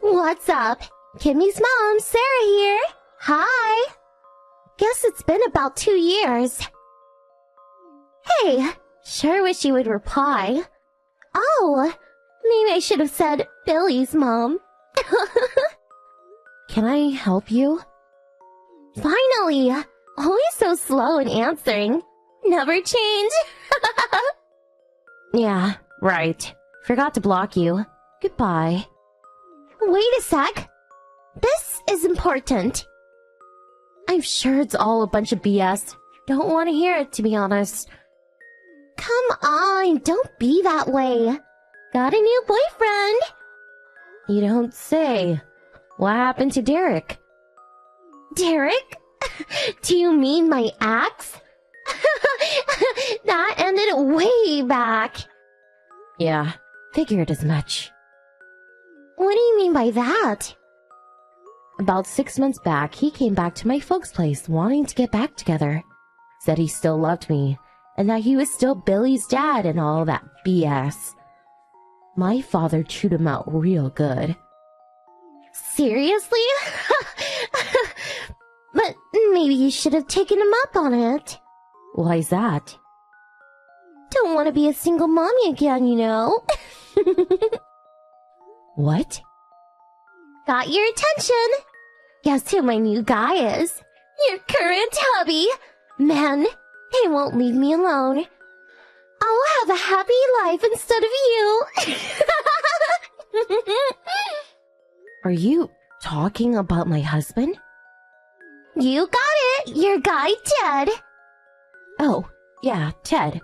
what's up? Kimmy's mom, Sarah here. Hi. Guess it's been about 2 years. Hey, sure wish you would reply. Oh, maybe I should have said Billy's mom. Can I help you? Finally! Always so slow in answering. Never change. Yeah, right. Forgot to block you. Goodbye. Wait a sec. This is important. I'm sure it's all a bunch of BS. Don't want to hear it, to be honest. Come on, don't be that way. Got a new boyfriend. You don't say. What happened to Derek? Derek? Do you mean my ex? That ended way back. Yeah, figured as much. What do you mean by that? About 6 months back, he came back to my folks' place wanting to get back together. Said he still loved me, and that he was still Billy's dad and all that BS. My father chewed him out real good. Seriously? But maybe you should have taken him up on it. Why's that? Don't want to be a single mommy again, you know. What? Got your attention. Guess who my new guy is? Your current hubby. Man, he won't leave me alone. I'll have a happy life instead of you. Are you talking about my husband? You got it! Your guy, Ted! Oh, yeah, Ted.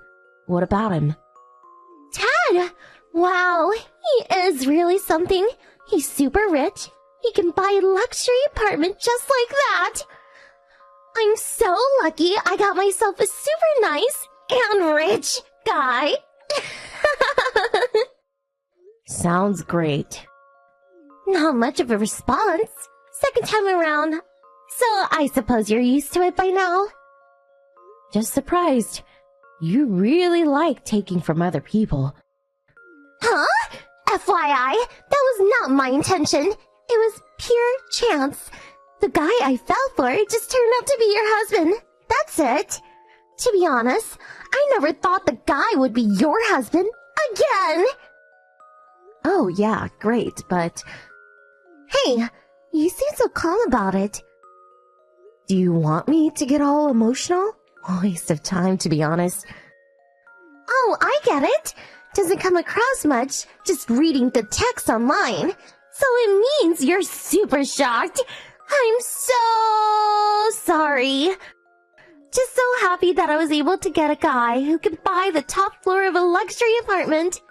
What about him? Ted! Wow, he is really something. He's super rich. He can buy a luxury apartment just like that. I'm so lucky I got myself a super nice and rich guy. Sounds great. Not much of a response. Second time around. So I suppose you're used to it by now? Just surprised. You really like taking from other people. Huh? FYI, that was not my intention. It was pure chance. The guy I fell for just turned out to be your husband. That's it. To be honest, I never thought the guy would be your husband. Again! Oh yeah, great, but... Hey, you seem so calm about it. Do you want me to get all emotional? A waste of time, to be honest. Oh, I get it. Doesn't come across much, just reading the text online. So it means you're super shocked. I'm so sorry. Just so happy that I was able to get a guy who could buy the top floor of a luxury apartment.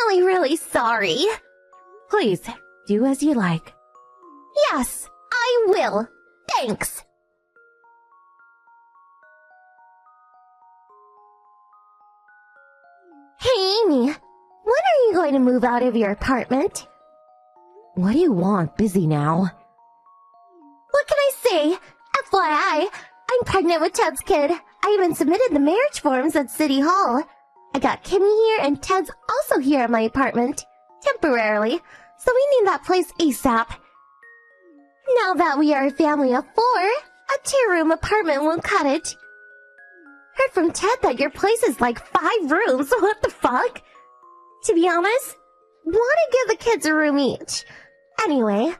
Really, really sorry. Please, do as you like. Yes, I will. Thanks. Hey, Amy, when are you going to move out of your apartment? What do you want? Busy now. What can I say? FYI, I'm pregnant with Ted's kid. I even submitted the marriage forms at City Hall. I got Kimmy here and Ted's also here at my apartment. Temporarily, so we need that place ASAP. Now that we are a family of 4, a 2-room apartment won't cut it. Heard from Ted that your place is like 5 rooms. What the fuck? To be honest, want to give the kids a room each. Anyway,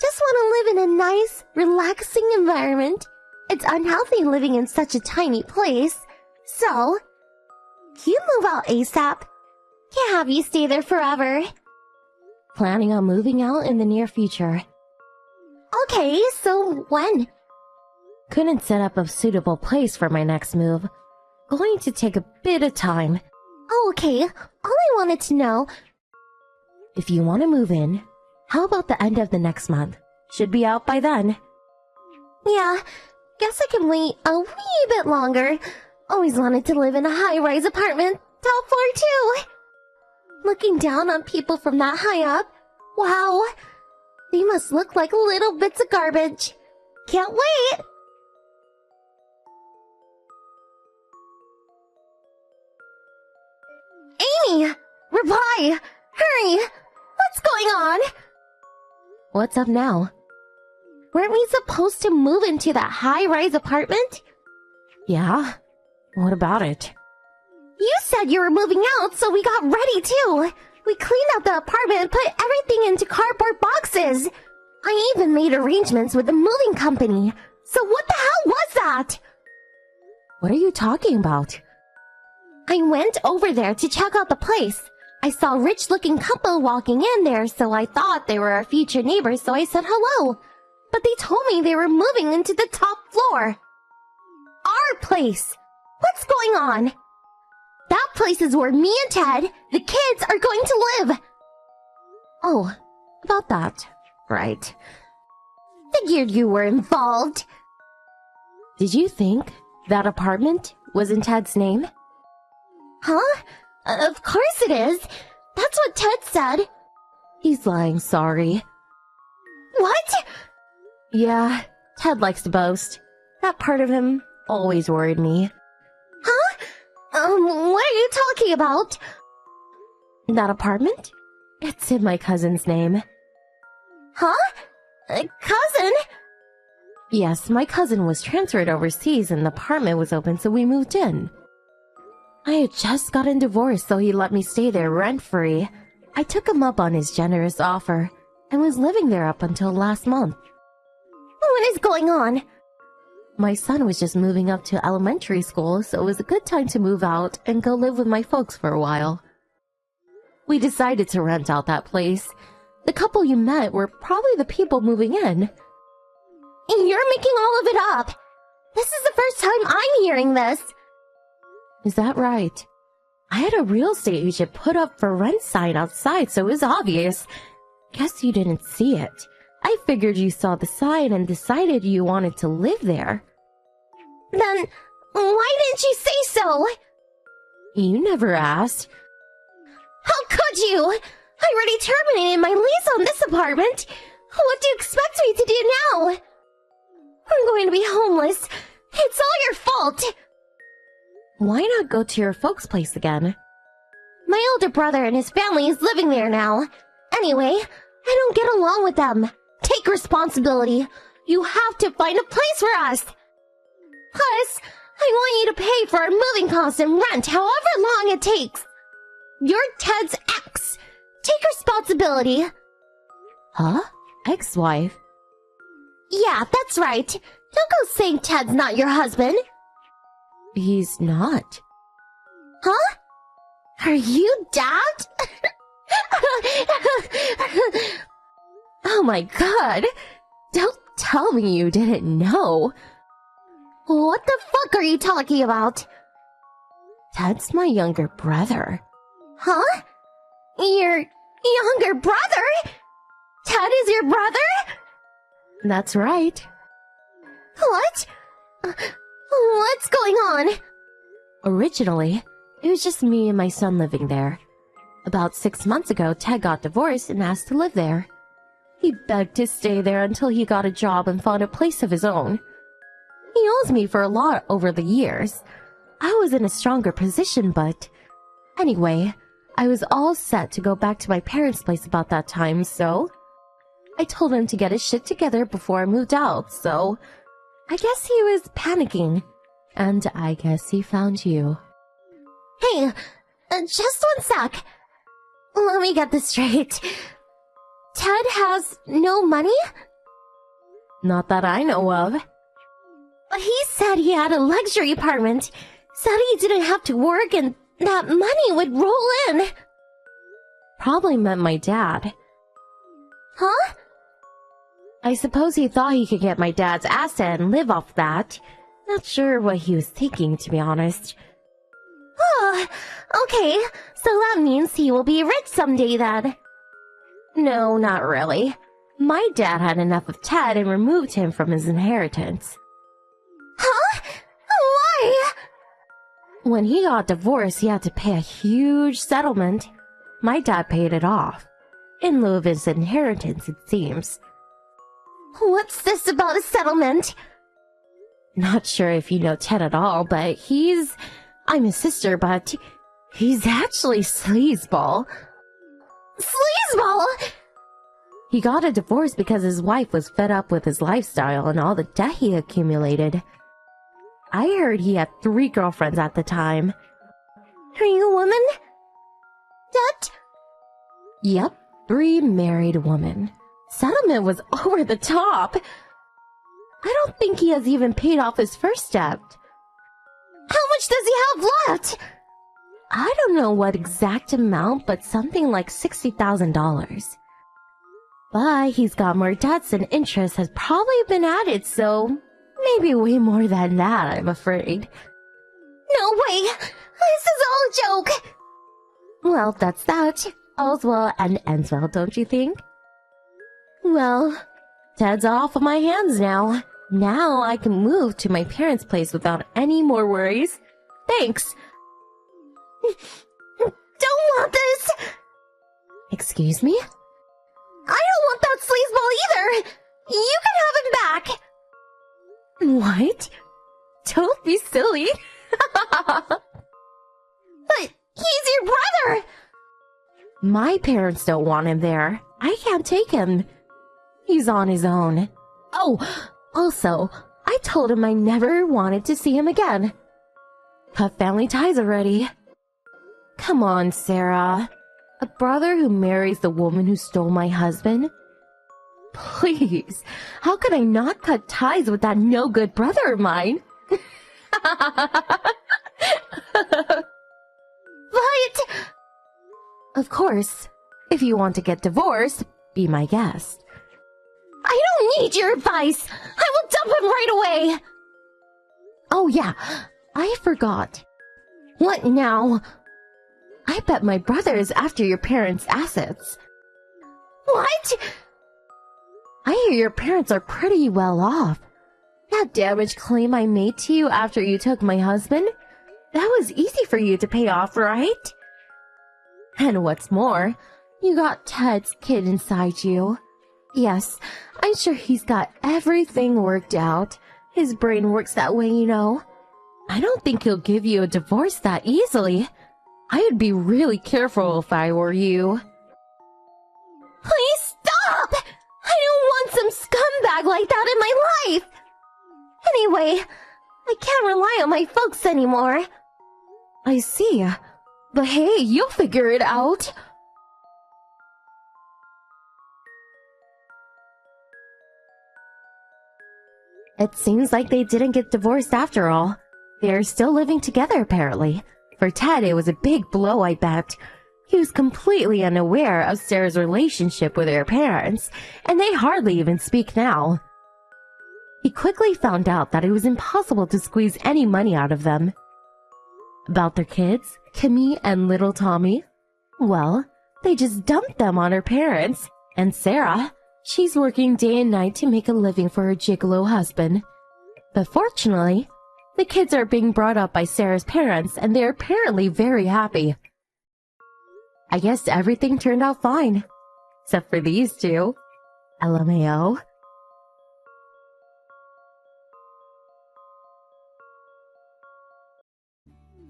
just want to live in a nice, relaxing environment. It's unhealthy living in such a tiny place. So, you move out ASAP. Can't have you stay there forever. Planning on moving out in the near future. Okay, so when? Couldn't set up a suitable place for my next move. Going to take a bit of time. Oh, okay. All I wanted to know... If you want to move in, how about the end of the next month? Should be out by then. Yeah, guess I can wait a wee bit longer. Always wanted to live in a high-rise apartment, top floor too. Looking down on people from that high up, wow, they must look like little bits of garbage. Can't wait! Amy! Reply! Hurry! What's going on? What's up now? Weren't we supposed to move into that high-rise apartment? Yeah? What about it? You said you were moving out, so we got ready too. We cleaned out the apartment and put everything into cardboard boxes. I even made arrangements with the moving company. So what the hell was that? What are you talking about? I went over there to check out the place. I saw a rich-looking couple walking in there, so I thought they were our future neighbors, so I said hello. But they told me they were moving into the top floor. Our place. What's going on? That place is where me and Ted, the kids, are going to live. Oh, about that. Right. Figured you were involved. Did you think that apartment was in Ted's name? Huh? Of course it is. That's what Ted said. He's lying, sorry. What? Yeah, Ted likes to boast. That part of him always worried me. Huh? What are you talking about? That apartment? It's in my cousin's name. Huh? Cousin? Yes, my cousin was transferred overseas and the apartment was open, so we moved in. I had just gotten divorced, so he let me stay there rent-free. I took him up on his generous offer and was living there up until last month. What is going on? My son was just moving up to elementary school, so it was a good time to move out and go live with my folks for a while. We decided to rent out that place. The couple you met were probably the people moving in. You're making all of it up. This is the first time I'm hearing this. Is that right? I had a real estate agent put up for rent sign outside, so it was obvious. Guess you didn't see it. I figured you saw the sign and decided you wanted to live there. Then, why didn't you say so? You never asked. How could you? I already terminated my lease on this apartment. What do you expect me to do now? I'm going to be homeless. It's all your fault. Why not go to your folks' place again? My older brother and his family is living there now. Anyway, I don't get along with them. Take responsibility. You have to find a place for us. Plus, I want you to pay for our moving costs and rent however long it takes. You're Ted's ex. Take responsibility. Huh? Ex-wife? Yeah, that's right. Don't go saying Ted's not your husband. He's not. Huh? Are you Dad? Oh my god. Don't tell me you didn't know. What the fuck are you talking about? Ted's my younger brother. Huh? Your younger brother? Ted is your brother? That's right. What? What's going on? Originally, it was just me and my son living there. About 6 months ago, Ted got divorced and asked to live there. He begged to stay there until he got a job and found a place of his own. He owes me for a lot over the years. I was in a stronger position, but... Anyway, I was all set to go back to my parents' place about that time, so... I told him to get his shit together before I moved out, so... I guess he was panicking. And I guess he found you. Hey, just one sec. Let me get this straight. Ted has no money? Not that I know of. He said he had a luxury apartment. Said he didn't have to work and that money would roll in. Probably meant my dad. Huh? I suppose he thought he could get my dad's asset and live off that. Not sure what he was thinking, to be honest. Oh, okay. So that means he will be rich someday then. No, not really. My dad had enough of Ted and removed him from his inheritance. Huh? Why? When he got divorced, he had to pay a huge settlement. My dad paid it off. In lieu of his inheritance, it seems. What's this about a settlement? Not sure if you know Ted at all, but I'm his sister, but he's actually sleazeball. Sleazeball? He got a divorce because his wife was fed up with his lifestyle and all the debt he accumulated. I heard he had 3 girlfriends at the time. Are you a woman? That? Yep, 3 married women. Settlement was over the top. I don't think he has even paid off his first debt. How much does he have left? I don't know what exact amount, but something like $60,000. But he's got more debts and interest has probably been added, so maybe way more than that, I'm afraid. No way! This is all a joke! Well, that's that. All's well and ends well, don't you think? Well, Ted's off of my hands now. Now I can move to my parents' place without any more worries. Thanks. Don't want this! Excuse me? I don't want that sleazeball either! You can have him back! What? Don't be silly. But he's your brother! My parents don't want him there. I can't take him. He's on his own. Oh, also, I told him I never wanted to see him again. Cut family ties already. Come on, Sarah. A brother who marries the woman who stole my husband? Please, how could I not cut ties with that no-good brother of mine? But... Of course, if you want to get divorced, be my guest. I don't need your advice! I will dump him right away! Oh yeah, I forgot. What now? I bet my brother is after your parents' assets. What? I hear your parents are pretty well off. That damage claim I made to you after you took my husband? That was easy for you to pay off, right? And what's more, you got Ted's kid inside you. Yes, I'm sure he's got everything worked out. His brain works that way, you know. I don't think he'll give you a divorce that easily. I would be really careful if I were you. Please stop! I don't want some scumbag like that in my life! Anyway, I can't rely on my folks anymore. I see. But hey, you'll figure it out. It seems like they didn't get divorced after all. They're still living together, apparently. For Ted, it was a big blow, I bet. He was completely unaware of Sarah's relationship with her parents, and they hardly even speak now. He quickly found out that it was impossible to squeeze any money out of them. About their kids, Kimmy and little Tommy, well, they just dumped them on her parents. And Sarah, she's working day and night to make a living for her gigolo husband. But fortunately, the kids are being brought up by Sarah's parents, and they're apparently very happy. I guess everything turned out fine. Except for these two. LMAO.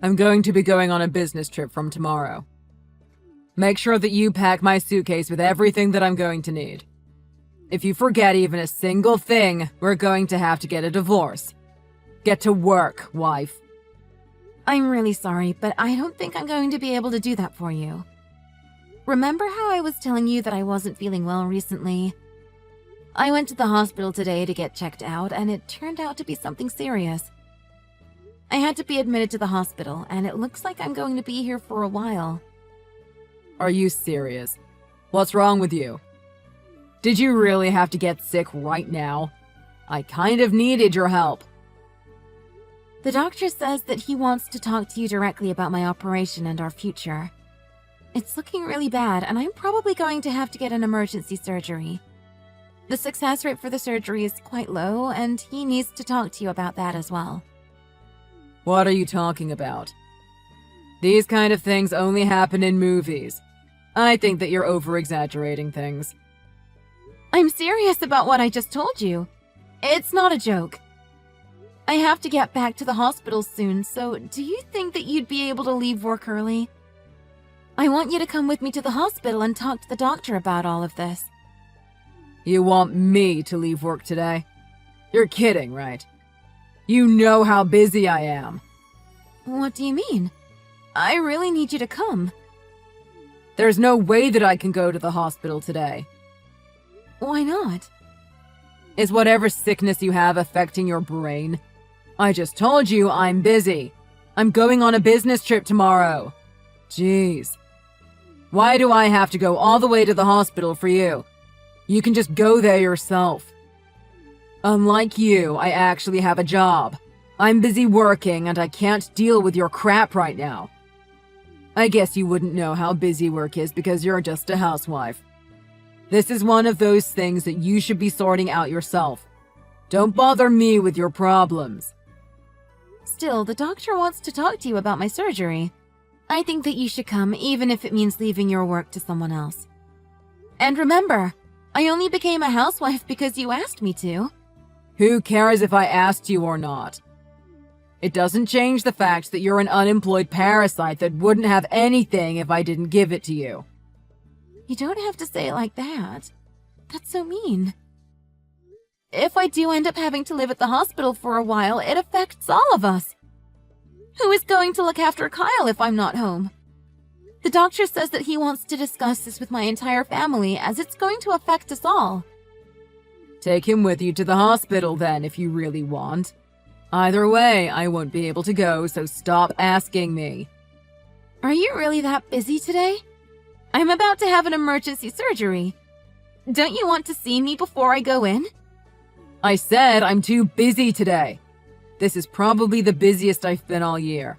I'm going to be going on a business trip from tomorrow. Make sure that you pack my suitcase with everything that I'm going to need. If you forget even a single thing, we're going to have to get a divorce. Get to work, wife. I'm really sorry, but I don't think I'm going to be able to do that for you. Remember how I was telling you that I wasn't feeling well recently? I went to the hospital today to get checked out, and it turned out to be something serious. I had to be admitted to the hospital, and it looks like I'm going to be here for a while. Are you serious? What's wrong with you? Did you really have to get sick right now? I kind of needed your help. The doctor says that he wants to talk to you directly about my operation and our future. It's looking really bad, and I'm probably going to have to get an emergency surgery. The success rate for the surgery is quite low, and he needs to talk to you about that as well. What are you talking about? These kind of things only happen in movies. I think that you're over-exaggerating things. I'm serious about what I just told you. It's not a joke. I have to get back to the hospital soon, so do you think that you'd be able to leave work early? I want you to come with me to the hospital and talk to the doctor about all of this. You want me to leave work today? You're kidding, right? You know how busy I am. What do you mean? I really need you to come. There's no way that I can go to the hospital today. Why not? Is whatever sickness you have affecting your brain? I just told you I'm busy. I'm going on a business trip tomorrow. Jeez. Why do I have to go all the way to the hospital for you? You can just go there yourself. Unlike you, I actually have a job. I'm busy working and I can't deal with your crap right now. I guess you wouldn't know how busy work is because you're just a housewife. This is one of those things that you should be sorting out yourself. Don't bother me with your problems. Still, the doctor wants to talk to you about my surgery. I think that you should come, even if it means leaving your work to someone else. And remember, I only became a housewife because you asked me to. Who cares if I asked you or not? It doesn't change the fact that you're an unemployed parasite that wouldn't have anything if I didn't give it to you. You don't have to say it like that. That's so mean. If I do end up having to live at the hospital for a while, it affects all of us. Who is going to look after Kyle if I'm not home? The doctor says that he wants to discuss this with my entire family as it's going to affect us all. Take him with you to the hospital then if you really want. Either way, I won't be able to go, so stop asking me. Are you really that busy today? I'm about to have an emergency surgery. Don't you want to see me before I go in? I said I'm too busy today. This is probably the busiest I've been all year.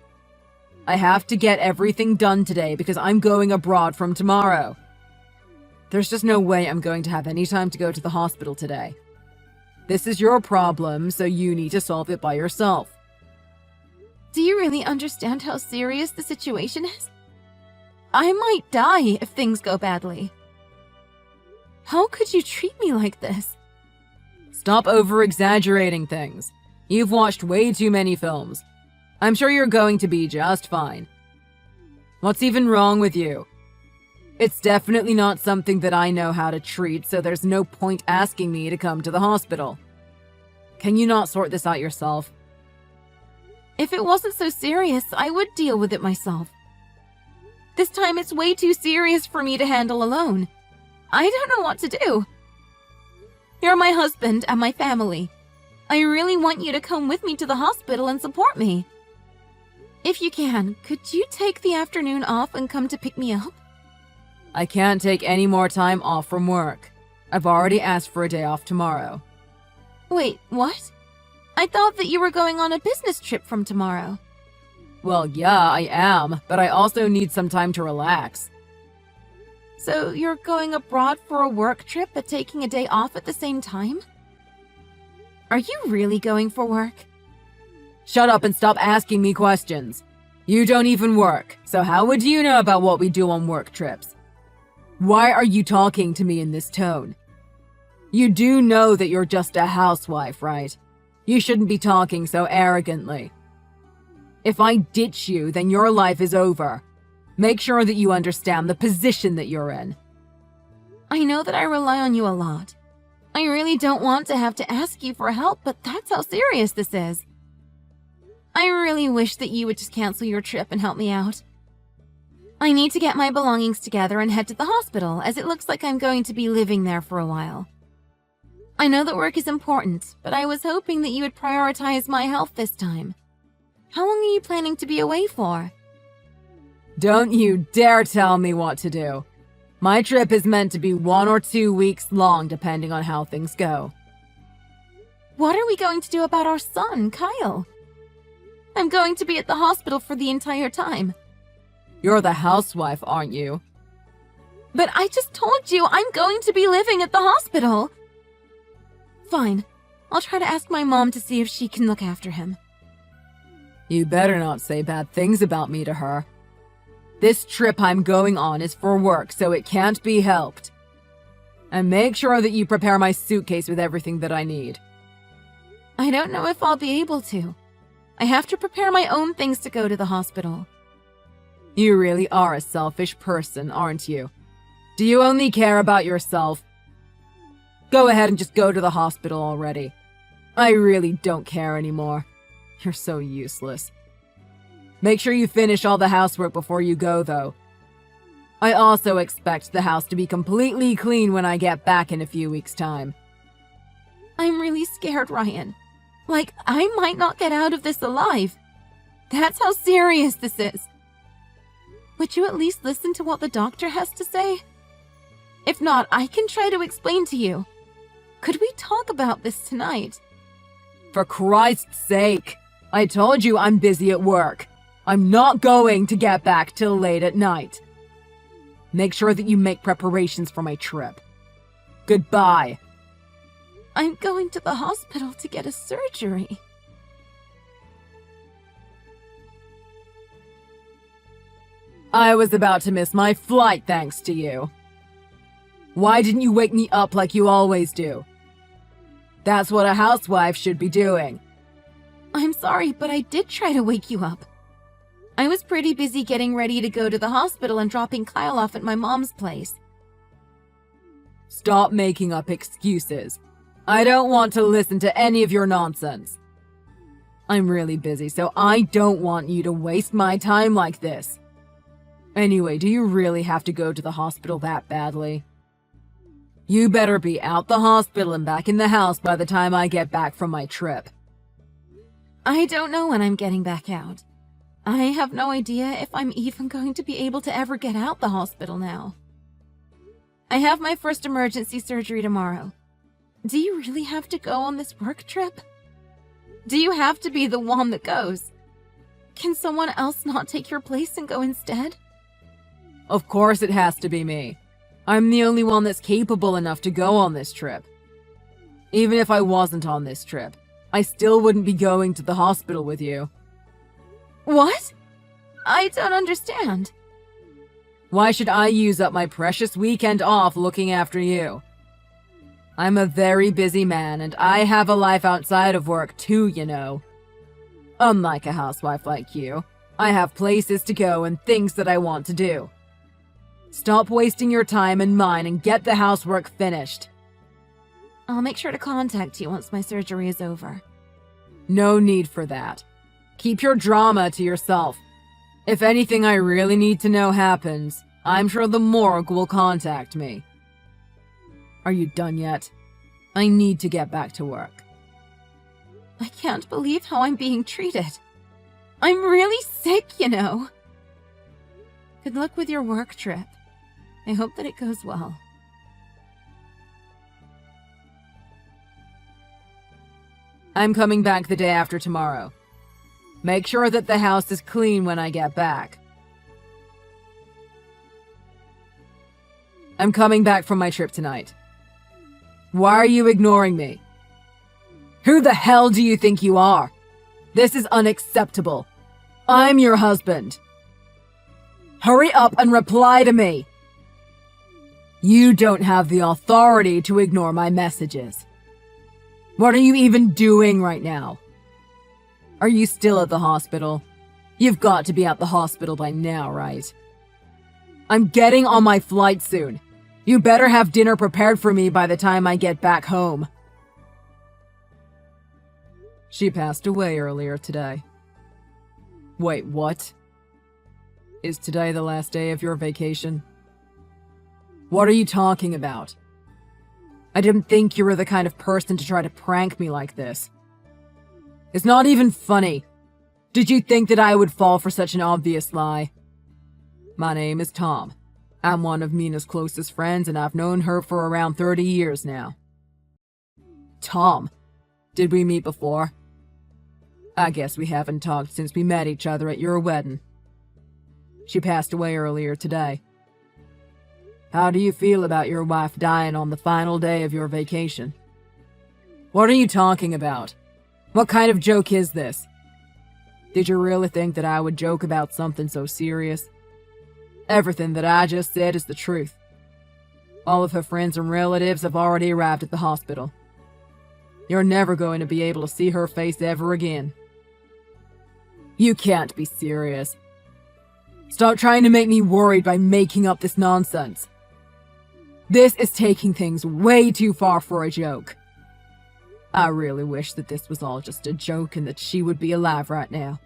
I have to get everything done today because I'm going abroad from tomorrow. There's just no way I'm going to have any time to go to the hospital today. This is your problem, so you need to solve it by yourself. Do you really understand how serious the situation is? I might die if things go badly. How could you treat me like this? Stop over-exaggerating things. You've watched way too many films. I'm sure you're going to be just fine. What's even wrong with you? It's definitely not something that I know how to treat, so there's no point asking me to come to the hospital. Can you not sort this out yourself? If it wasn't so serious, I would deal with it myself. This time it's way too serious for me to handle alone. I don't know what to do. You're my husband and my family. I really want you to come with me to the hospital and support me. If you can, could you take the afternoon off and come to pick me up? I can't take any more time off from work. I've already asked for a day off tomorrow. Wait, what? I thought that you were going on a business trip from tomorrow. Well, yeah, I am, but I also need some time to relax. So you're going abroad for a work trip but taking a day off at the same time? Are you really going for work? Shut up and stop asking me questions. You don't even work, so how would you know about what we do on work trips? Why are you talking to me in this tone? You do know that you're just a housewife, right? You shouldn't be talking so arrogantly. If I ditch you, then your life is over. Make sure that you understand the position that you're in. I know that I rely on you a lot. I really don't want to have to ask you for help, but that's how serious this is. I really wish that you would just cancel your trip and help me out. I need to get my belongings together and head to the hospital, as it looks like I'm going to be living there for a while. I know that work is important, but I was hoping that you would prioritize my health this time. How long are you planning to be away for? Don't you dare tell me what to do. My trip is meant to be 1 or 2 weeks long, depending on how things go. What are we going to do about our son, Kyle? I'm going to be at the hospital for the entire time. You're the housewife, aren't you? But I just told you I'm going to be living at the hospital. Fine. I'll try to ask my mom to see if she can look after him. You better not say bad things about me to her. This trip I'm going on is for work, so it can't be helped. And make sure that you prepare my suitcase with everything that I need. I don't know if I'll be able to. I have to prepare my own things to go to the hospital. You really are a selfish person, aren't you? Do you only care about yourself? Go ahead and just go to the hospital already. I really don't care anymore. You're so useless. Make sure you finish all the housework before you go, though. I also expect the house to be completely clean when I get back in a few weeks' time. I'm really scared, Ryan. Like, I might not get out of this alive. That's how serious this is. Would you at least listen to what the doctor has to say? If not, I can try to explain to you. Could we talk about this tonight? For Christ's sake! I told you I'm busy at work. I'm not going to get back till late at night. Make sure that you make preparations for my trip. Goodbye. I'm going to the hospital to get a surgery. I was about to miss my flight thanks to you. Why didn't you wake me up like you always do? That's what a housewife should be doing. I'm sorry, but I did try to wake you up. I was pretty busy getting ready to go to the hospital and dropping Kyle off at my mom's place. Stop making up excuses. I don't want to listen to any of your nonsense. I'm really busy, so I don't want you to waste my time like this. Anyway, do you really have to go to the hospital that badly? You better be out the hospital and back in the house by the time I get back from my trip. I don't know when I'm getting back out. I have no idea if I'm even going to be able to ever get out the hospital now. I have my first emergency surgery tomorrow. Do you really have to go on this work trip? Do you have to be the one that goes? Can someone else not take your place and go instead? Of course it has to be me. I'm the only one that's capable enough to go on this trip. Even if I wasn't on this trip, I still wouldn't be going to the hospital with you. What? I don't understand. Why should I use up my precious weekend off looking after you? I'm a very busy man, and I have a life outside of work too, you know. Unlike a housewife like you, I have places to go and things that I want to do. Stop wasting your time and mine and get the housework finished. I'll make sure to contact you once my surgery is over. No need for that. Keep your drama to yourself. If anything I really need to know happens, I'm sure the morgue will contact me. Are you done yet? I need to get back to work. I can't believe how I'm being treated. I'm really sick, you know. Good luck with your work trip. I hope that it goes well. I'm coming back the day after tomorrow. Make sure that the house is clean when I get back. I'm coming back from my trip tonight. Why are you ignoring me? Who the hell do you think you are? This is unacceptable. I'm your husband. Hurry up and reply to me. You don't have the authority to ignore my messages. What are you even doing right now? Are you still at the hospital? You've got to be at the hospital by now, right? I'm getting on my flight soon. You better have dinner prepared for me by the time I get back home. She passed away earlier today. Wait, what? Is today the last day of your vacation? What are you talking about? I didn't think you were the kind of person to try to prank me like this. It's not even funny. Did you think that I would fall for such an obvious lie? My name is Tom. I'm one of Mina's closest friends, and I've known her for around 30 years now. Tom, did we meet before? I guess we haven't talked since we met each other at your wedding. She passed away earlier today. How do you feel about your wife dying on the final day of your vacation? What are you talking about? What kind of joke is this? Did you really think that I would joke about something so serious? Everything that I just said is the truth. All of her friends and relatives have already arrived at the hospital. You're never going to be able to see her face ever again. You can't be serious. Stop trying to make me worried by making up this nonsense. This is taking things way too far for a joke. I really wish that this was all just a joke and that she would be alive right now.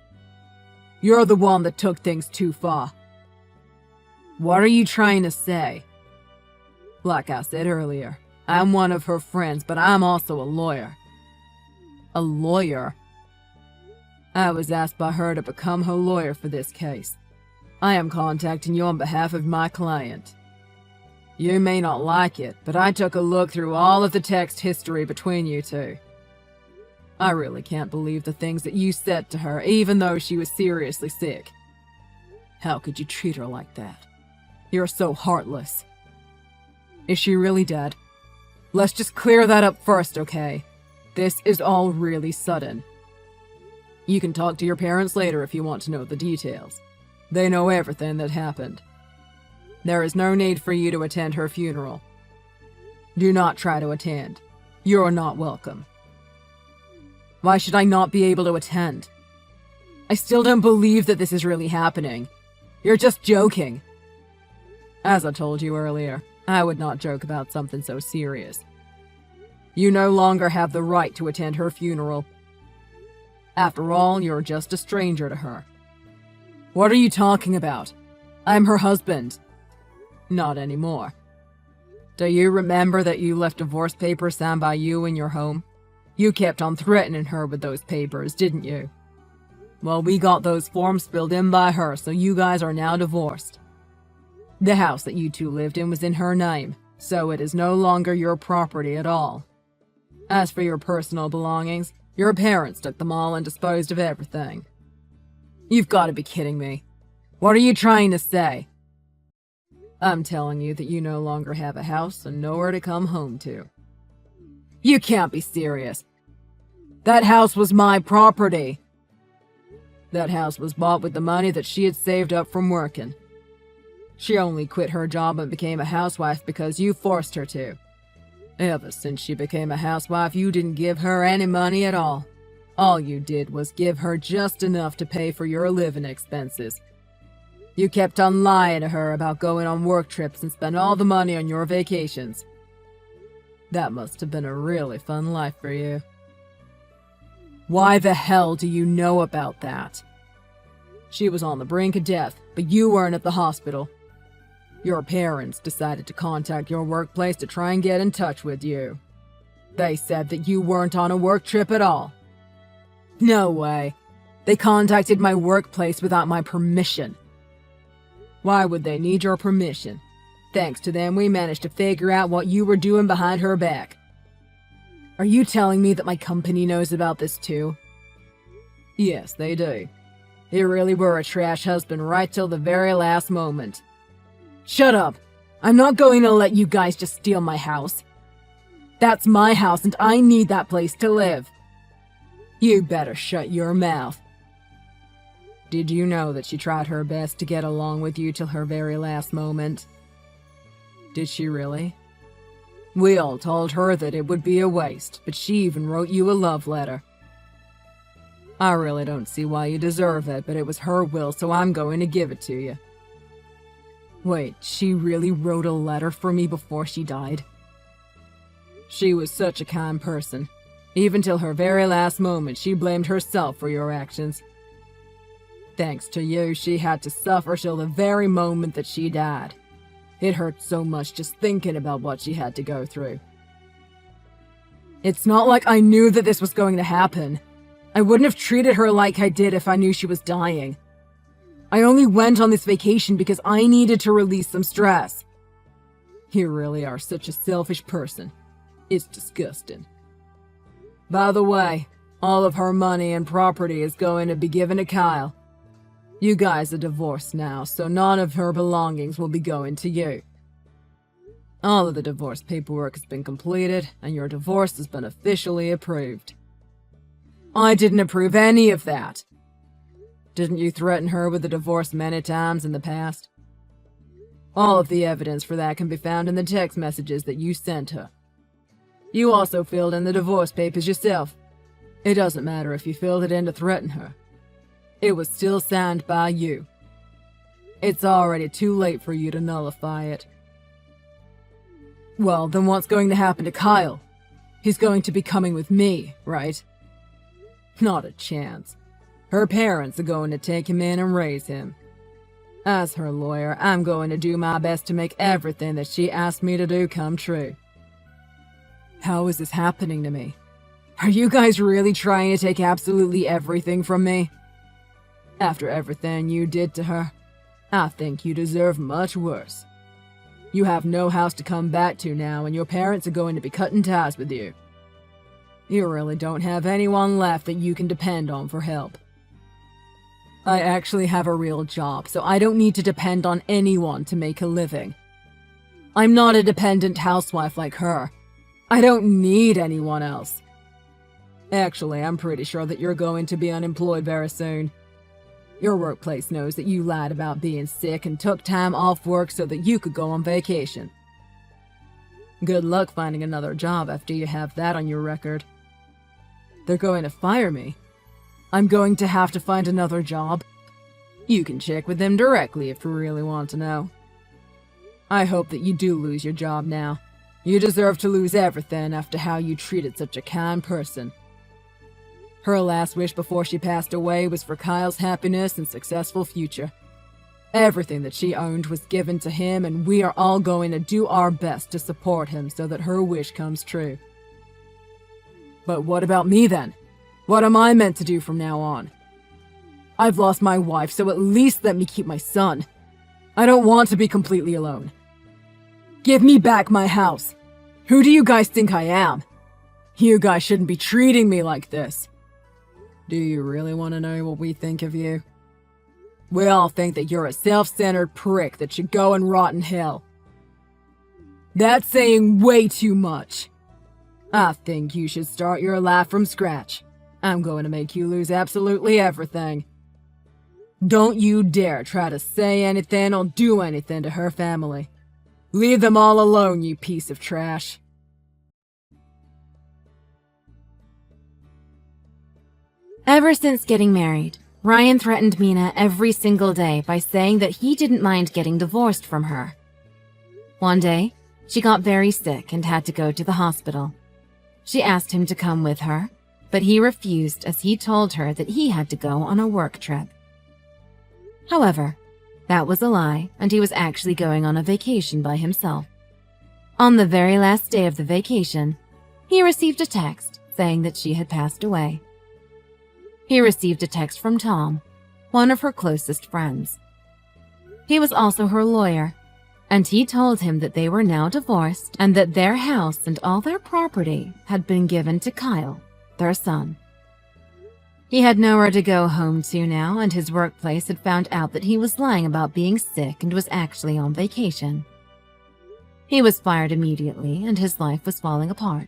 You're the one that took things too far. What are you trying to say? Like I said earlier, I'm one of her friends, but I'm also a lawyer. A lawyer? I was asked by her to become her lawyer for this case. I am contacting you on behalf of my client. You may not like it, but I took a look through all of the text history between you two. I really can't believe the things that you said to her, even though she was seriously sick. How could you treat her like that? You're so heartless. Is she really dead? Let's just clear that up first, okay? This is all really sudden. You can talk to your parents later if you want to know the details. They know everything that happened. There is no need for you to attend her funeral. Do not try to attend. You're not welcome. Why should I not be able to attend? I still don't believe that this is really happening. You're just joking. As I told you earlier, I would not joke about something so serious. You no longer have the right to attend her funeral. After all, you're just a stranger to her. What are you talking about? I'm her husband. Not anymore. Do you remember that you left divorce papers signed by you in your home? You kept on threatening her with those papers, didn't you? Well, we got those forms filled in by her, so you guys are now divorced. The house that you two lived in was in her name, so it is no longer your property at all. As for your personal belongings, your parents took them all and disposed of everything. You've got to be kidding me. What are you trying to say? I'm telling you that you no longer have a house and nowhere to come home to. You can't be serious. That house was my property. That house was bought with the money that she had saved up from working. She only quit her job and became a housewife because you forced her to. Ever since she became a housewife, you didn't give her any money at all. All you did was give her just enough to pay for your living expenses. You kept on lying to her about going on work trips and spent all the money on your vacations. That must have been a really fun life for you. Why the hell do you know about that? She was on the brink of death, but you weren't at the hospital. Your parents decided to contact your workplace to try and get in touch with you. They said that you weren't on a work trip at all. No way. They contacted my workplace without my permission. Why would they need your permission? Thanks to them, we managed to figure out what you were doing behind her back. Are you telling me that my company knows about this too? Yes, they do. You really were a trash husband right till the very last moment. Shut up! I'm not going to let you guys just steal my house. That's my house and I need that place to live. You better shut your mouth. Did you know that she tried her best to get along with you till her very last moment? Did she really? We all told her that it would be a waste, but she even wrote you a love letter. I really don't see why you deserve it, but it was her will, so I'm going to give it to you. Wait, she really wrote a letter for me before she died? She was such a kind person. Even till her very last moment, she blamed herself for your actions. Thanks to you, she had to suffer till the very moment that she died. It hurt so much just thinking about what she had to go through. It's not like I knew that this was going to happen. I wouldn't have treated her like I did if I knew she was dying. I only went on this vacation because I needed to release some stress. You really are such a selfish person. It's disgusting. By the way, all of her money and property is going to be given to Kyle. You guys are divorced now, so none of her belongings will be going to you. All of the divorce paperwork has been completed, and your divorce has been officially approved. I didn't approve any of that. Didn't you threaten her with a divorce many times in the past? All of the evidence for that can be found in the text messages that you sent her. You also filled in the divorce papers yourself. It doesn't matter if you filled it in to threaten her. It was still signed by you. It's already too late for you to nullify it. Well, then what's going to happen to Kyle? He's going to be coming with me, right? Not a chance. Her parents are going to take him in and raise him. As her lawyer, I'm going to do my best to make everything that she asked me to do come true. How is this happening to me? Are you guys really trying to take absolutely everything from me? After everything you did to her, I think you deserve much worse. You have no house to come back to now, and your parents are going to be cutting ties with you. You really don't have anyone left that you can depend on for help. I actually have a real job, so I don't need to depend on anyone to make a living. I'm not a dependent housewife like her. I don't need anyone else. Actually, I'm pretty sure that you're going to be unemployed very soon. Your workplace knows that you lied about being sick and took time off work so that you could go on vacation. Good luck finding another job after you have that on your record. They're going to fire me. I'm going to have to find another job. You can check with them directly if you really want to know. I hope that you do lose your job now. You deserve to lose everything after how you treated such a kind person. Her last wish before she passed away was for Kyle's happiness and successful future. Everything that she owned was given to him, and we are all going to do our best to support him so that her wish comes true. But what about me then? What am I meant to do from now on? I've lost my wife, so at least let me keep my son. I don't want to be completely alone. Give me back my house. Who do you guys think I am? You guys shouldn't be treating me like this. Do you really want to know what we think of you? We all think that you're a self-centered prick that should go and rot in hell. That's saying way too much. I think you should start your life from scratch. I'm going to make you lose absolutely everything. Don't you dare try to say anything or do anything to her family. Leave them all alone, you piece of trash. Ever since getting married, Ryan threatened Mina every single day by saying that he didn't mind getting divorced from her. One day, she got very sick and had to go to the hospital. She asked him to come with her, but he refused as he told her that he had to go on a work trip. However, that was a lie, and he was actually going on a vacation by himself. On the very last day of the vacation, he received a text saying that she had passed away. He received a text from Tom, one of her closest friends. He was also her lawyer, and he told him that they were now divorced and that their house and all their property had been given to Kyle, their son. He had nowhere to go home to now, and his workplace had found out that he was lying about being sick and was actually on vacation. He was fired immediately, and his life was falling apart.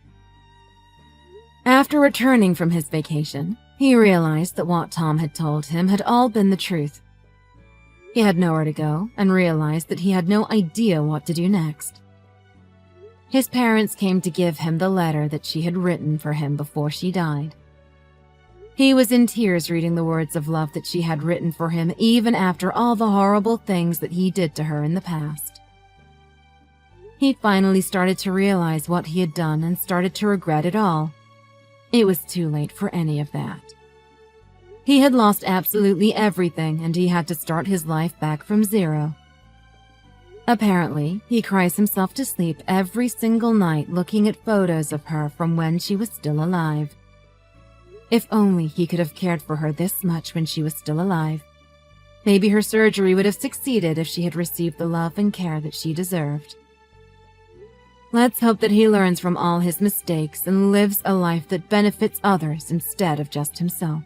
After returning from his vacation, he realized that what Tom had told him had all been the truth. He had nowhere to go and realized that he had no idea what to do next. His parents came to give him the letter that she had written for him before she died. He was in tears reading the words of love that she had written for him even after all the horrible things that he did to her in the past. He finally started to realize what he had done and started to regret it all. It was too late for any of that. He had lost absolutely everything, and he had to start his life back from zero. Apparently, he cries himself to sleep every single night looking at photos of her from when she was still alive. If only he could have cared for her this much when she was still alive. Maybe her surgery would have succeeded if she had received the love and care that she deserved. Let's hope that he learns from all his mistakes and lives a life that benefits others instead of just himself.